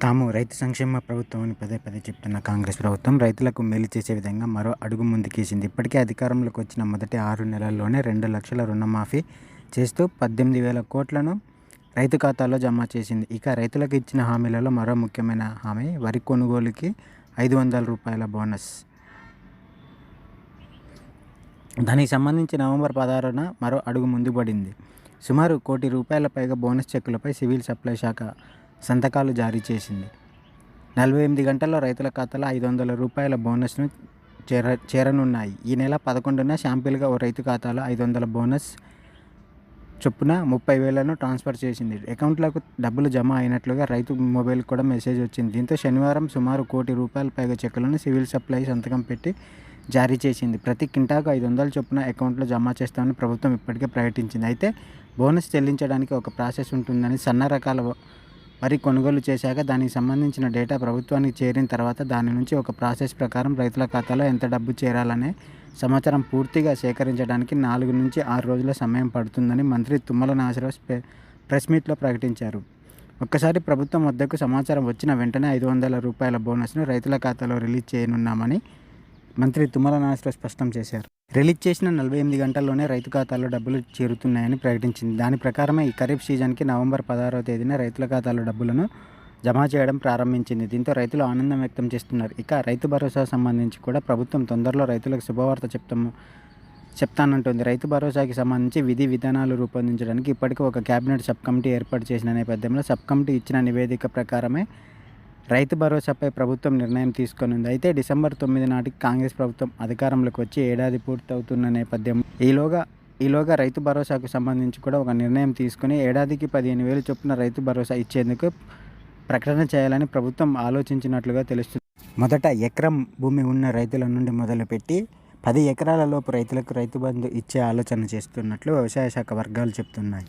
తాము రైతు సంక్షేమ ప్రభుత్వం అని పదే పదే చెప్తున్న కాంగ్రెస్ ప్రభుత్వం రైతులకు మేలు చేసే విధంగా మరో అడుగు ముందుకేసింది. ఇప్పటికే అధికారంలోకి వచ్చిన మొదటి 6 నెలల్లోనే 2 లక్షల రుణమాఫీ చేస్తూ 18,000 కోట్లను రైతు ఖాతాలో జమ చేసింది. ఇక రైతులకు ఇచ్చిన హామీలలో మరో ముఖ్యమైన హామీ వరి కొనుగోలుకి 500 రూపాయల బోనస్. దానికి సంబంధించి నవంబర్ 16న మరో అడుగు ముందు పడింది. సుమారు ₹1,00,00,000 పైగా బోనస్ చెక్కులపై సివిల్ సప్లై శాఖ సంతకాలు జారీ చేసింది. 48 గంటల్లో రైతుల ఖాతాలో ₹500 బోనస్ను చేరనున్నాయి. ఈ నెల 11న శాంపిల్గా ఓ రైతు ఖాతాలో 500 బోనస్ చొప్పున 30,000ను ట్రాన్స్ఫర్ చేసింది. అకౌంట్లకు డబ్బులు జమ అయినట్లుగా రైతు మొబైల్కి కూడా మెసేజ్ వచ్చింది. దీంతో శనివారం సుమారు ₹1,00,00,000 పైగా చెక్కులను సివిల్ సప్లై సంతకం పెట్టి జారీ చేసింది. ప్రతి కింటాకు 500 చొప్పున అకౌంట్లో జమ చేస్తామని ప్రభుత్వం ఇప్పటికే ప్రకటించింది. అయితే బోనస్ చెల్లించడానికి ఒక ప్రాసెస్ ఉంటుందని, సన్న రకాల వరి కొనుగోలు చేశాక దానికి సంబంధించిన డేటా ప్రభుత్వానికి చేరిన తర్వాత దాని నుంచి ఒక ప్రాసెస్ ప్రకారం రైతుల ఖాతాలో ఎంత డబ్బు చేరాలనే సమాచారం పూర్తిగా సేకరించడానికి 4 నుంచి 6 రోజుల సమయం పడుతుందని మంత్రి తుమ్మల నాగేశ్వరరావు ప్రెస్ మీట్లో ప్రకటించారు. ఒక్కసారి ప్రభుత్వం వద్దకు సమాచారం వచ్చిన వెంటనే ₹500 బోనస్ను రైతుల ఖాతాలో రిలీజ్ చేయనున్నామని మంత్రి తుమ్మల నాగేశ్వరరావు స్పష్టం చేశారు. రిలీజ్ చేసిన 48 గంటల్లోనే రైతు ఖాతాలో డబ్బులు చేరుతున్నాయని ప్రకటించింది. దాని ప్రకారమే ఈ ఖరీఫ్ సీజన్కి నవంబర్ 16వ తేదీన రైతుల ఖాతాలో డబ్బులను జమ చేయడం ప్రారంభించింది. దీంతో రైతులు ఆనందం వ్యక్తం చేస్తున్నారు. ఇక రైతు భరోసా సంబంధించి కూడా ప్రభుత్వం తొందరలో రైతులకు శుభవార్త చెప్తానంటోంది. రైతు భరోసాకి సంబంధించి విధి విధానాలు రూపొందించడానికి ఇప్పటికే ఒక కేబినెట్ సబ్ కమిటీ ఏర్పాటు చేసిన నేపథ్యంలో సబ్ కమిటీ ఇచ్చిన నివేదిక ప్రకారమే రైతు భరోసాపై ప్రభుత్వం నిర్ణయం తీసుకొనుంది. అయితే డిసెంబర్ 9 నాటికి కాంగ్రెస్ ప్రభుత్వం అధికారంలోకి వచ్చి ఏడాది పూర్తవుతున్న నేపథ్యం ఈలోగా రైతు భరోసాకు సంబంధించి కూడా ఒక నిర్ణయం తీసుకుని ఏడాదికి 15,000 చొప్పున రైతు భరోసా ఇచ్చేందుకు ప్రకటన చేయాలని ప్రభుత్వం ఆలోచించినట్లుగా తెలుస్తుంది. మొదట ఎకరం భూమి ఉన్న రైతుల నుండి మొదలుపెట్టి 10 ఎకరాల లోపు రైతులకు రైతు బంధు ఇచ్చే ఆలోచన చేస్తున్నట్లు వ్యవసాయ శాఖ వర్గాలు చెబుతున్నాయి.